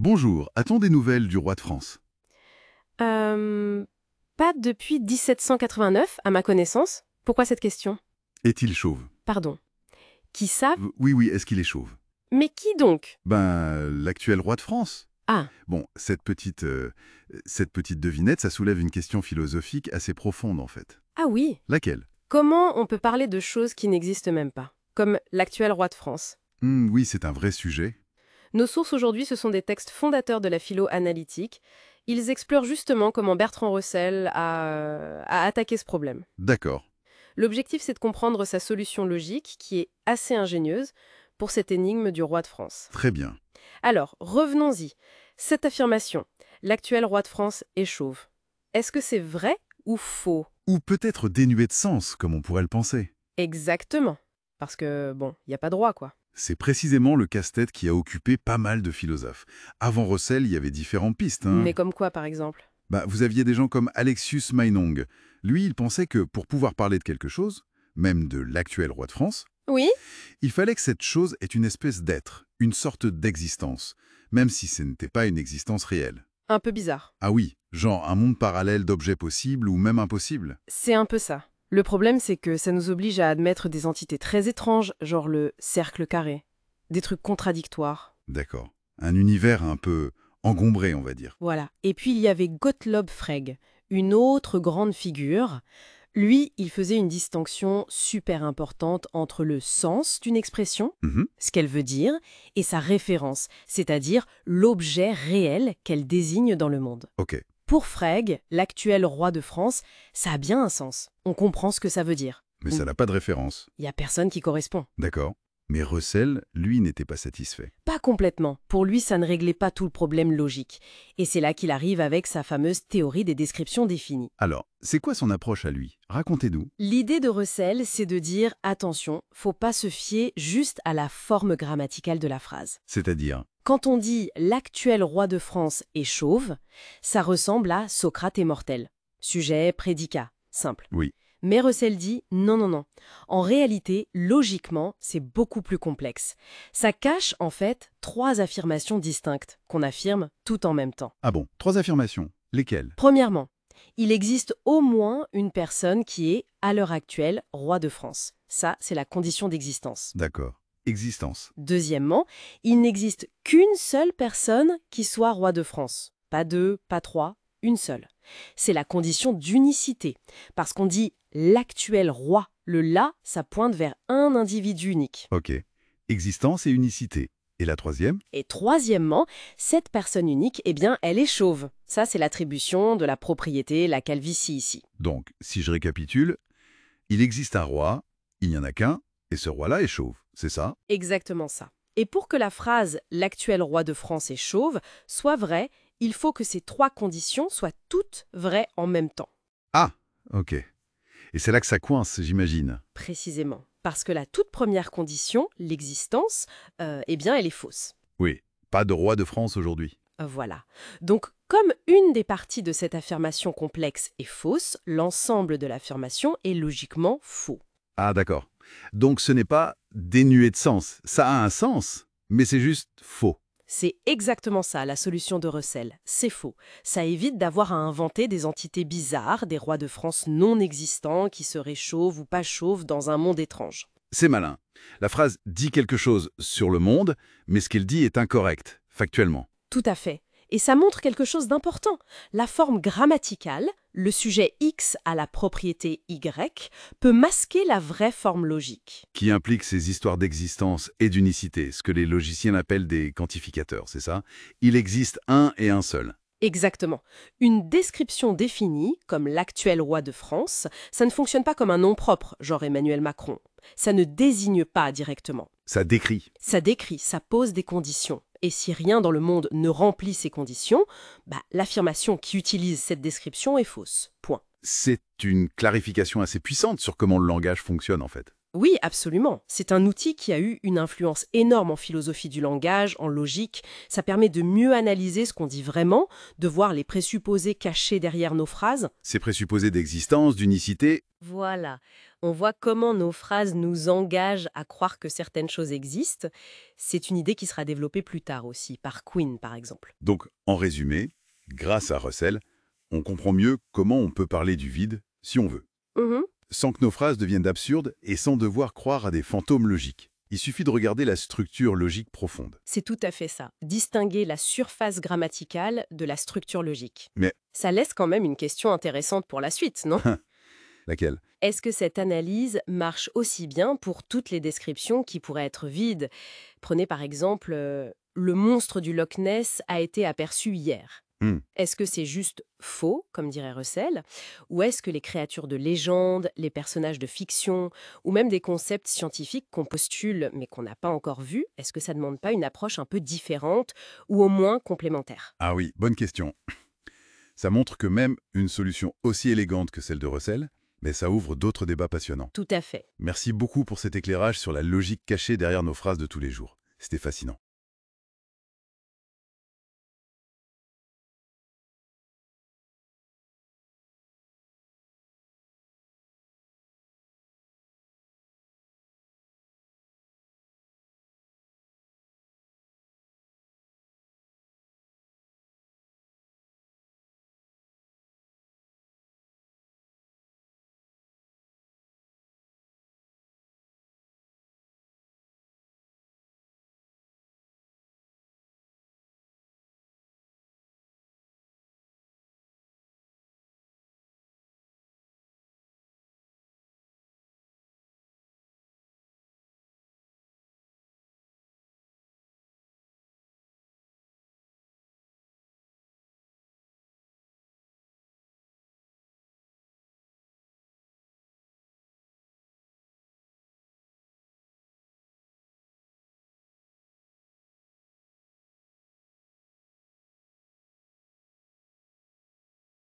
Bonjour, a-t-on des nouvelles du roi de France? Euh, Pas depuis 1789, à ma connaissance. Pourquoi cette question? Est-il chauve? Pardon. Qui ça? Oui, oui, est-ce qu'il est chauve? Mais qui donc? Ben, l'actuel roi de France. Ah, Bon, cette petite devinette, ça soulève une question philosophique assez profonde, en fait. ah oui. Laquelle? Comment on peut parler de choses qui n'existent même pas? Comme l'actuel roi de France. Oui, c'est un vrai sujet. Nos sources aujourd'hui, ce sont des textes fondateurs de la philo analytique. Ils explorent justement comment Bertrand Russell a attaqué ce problème. D'accord, L'objectif, c'est de comprendre sa solution logique, qui est assez ingénieuse, pour cette énigme du roi de France. très bien. Alors, revenons-y. Cette affirmation, l'actuel roi de France est chauve. Est-ce que c'est vrai ou faux? Ou peut-être dénué de sens, comme on pourrait le penser. Exactement. Parce que, bon, il n'y a pas de roi, quoi. C'est précisément le casse-tête qui a occupé pas mal de philosophes. Avant Russell, il y avait différentes pistes, hein. Mais comme quoi, par exemple? Vous aviez des gens comme Alexius Meinong. Lui, il pensait que pour pouvoir parler de quelque chose, même de l'actuel roi de France, Oui? il fallait que cette chose ait une espèce d'être, une sorte d'existence, même si ce n'était pas une existence réelle. Un peu bizarre. Ah oui, genre un monde parallèle d'objets possibles ou même impossibles. C'est un peu ça. Le problème, c'est que ça nous oblige à admettre des entités très étranges, genre le cercle carré. Des trucs contradictoires. D'accord. Un univers un peu engombré, on va dire. Voilà. Et puis il y avait Gottlob Frege, une autre grande figure. Lui, il faisait une distinction super importante entre le sens d'une expression, Mhm. ce qu'elle veut dire, et sa référence, c'est-à-dire l'objet réel qu'elle désigne dans le monde. Ok. Pour Frege, l'actuel roi de France, ça a bien un sens. On comprend ce que ça veut dire. Mais ça n'a pas de référence. Il n'y a personne qui correspond. D'accord. Mais Russell, lui, n'était pas satisfait. Pas complètement. Pour lui, ça ne réglait pas tout le problème logique. Et c'est là qu'il arrive avec sa fameuse théorie des descriptions définies. Alors, c'est quoi son approche à lui? Racontez-nous. L'idée de Russell, c'est de dire attention, faut pas se fier juste à la forme grammaticale de la phrase. C'est-à-dire? Quand on dit l'actuel roi de France est chauve, ça ressemble à Socrate est mortel. Sujet, prédicat, simple. Oui. Mais Russell dit non, non, non. En réalité, logiquement, c'est beaucoup plus complexe. Ça cache en fait trois affirmations distinctes qu'on affirme tout en même temps. Ah bon, 3 affirmations. Lesquelles? Premièrement, il existe au moins une personne qui est, à l'heure actuelle, roi de France. Ça, c'est la condition d'existence. D'accord. Existence. Deuxièmement, il n'existe qu'une seule personne qui soit roi de France. Pas deux, pas trois, une seule. C'est la condition d'unicité. Parce qu'on dit l'actuel roi. Le là, ça pointe vers un individu unique. Ok. Existence et unicité. Et la troisième? Et troisièmement, cette personne unique, eh bien, elle est chauve. Ça, c'est l'attribution de la propriété, la calvitie ici. Donc, si je récapitule, il existe un roi, il n'y en a qu'un, et ce roi-là est chauve. C'est ça? Exactement ça. Et pour que la phrase l'actuel roi de France est chauve soit vraie, il faut que ces trois conditions soient toutes vraies en même temps. Ah, ok. Et c'est là que ça coince, j'imagine. Précisément. Parce que la toute première condition, l'existence, eh bien, elle est fausse. Oui. Pas de roi de France aujourd'hui. Voilà. Donc, comme une des parties de cette affirmation complexe est fausse, l'ensemble de l'affirmation est logiquement faux. Ah, d'accord. Donc ce n'est pas dénué de sens. Ça a un sens, mais c'est juste faux. C'est exactement ça, la solution de Russell. C'est faux. Ça évite d'avoir à inventer des entités bizarres, des rois de France non existants qui seraient chauves ou pas chauves dans un monde étrange. C'est malin. La phrase dit quelque chose sur le monde, mais ce qu'elle dit est incorrect, factuellement. Tout à fait. Et ça montre quelque chose d'important. La forme grammaticale, le sujet X à la propriété Y, peut masquer la vraie forme logique. Qui implique ces histoires d'existence et d'unicité, ce que les logiciens appellent des quantificateurs, c'est ça? Il existe un et un seul. Exactement. Une description définie, comme l'actuel roi de France, ça ne fonctionne pas comme un nom propre, genre Emmanuel Macron. Ça ne désigne pas directement. Ça décrit. Ça décrit, ça pose des conditions. Et si rien dans le monde ne remplit ces conditions, l'affirmation qui utilise cette description est fausse. Point. C'est une clarification assez puissante sur comment le langage fonctionne, en fait. Oui, absolument. C'est un outil qui a eu une influence énorme en philosophie du langage, en logique. Ça permet de mieux analyser ce qu'on dit vraiment, de voir les présupposés cachés derrière nos phrases. Ces présupposés d'existence, d'unicité, Voilà. On voit comment nos phrases nous engagent à croire que certaines choses existent. C'est une idée qui sera développée plus tard aussi, par Quinn par exemple. donc en résumé, grâce à Russell, on comprend mieux comment on peut parler du vide si on veut, Mhm. sans que nos phrases deviennent absurdes et sans devoir croire à des fantômes logiques. Il suffit de regarder la structure logique profonde. C'est tout à fait ça. Distinguer la surface grammaticale de la structure logique. Mais Ça laisse quand même une question intéressante pour la suite, non? laquelle? Est-ce que cette analyse marche aussi bien pour toutes les descriptions qui pourraient être vides? Prenez par exemple, le monstre du Loch Ness a été aperçu hier. Hmm. Est-ce que c'est juste faux, comme dirait Russell, ou est-ce que les créatures de légende, les personnages de fiction, ou même des concepts scientifiques qu'on postule mais qu'on n'a pas encore vus, est-ce que ça ne demande pas une approche un peu différente ou au moins complémentaire? Ah oui, bonne question. Ça montre que même une solution aussi élégante que celle de Russell, mais ça ouvre d'autres débats passionnants. Tout à fait. Merci beaucoup pour cet éclairage sur la logique cachée derrière nos phrases de tous les jours. C'était fascinant.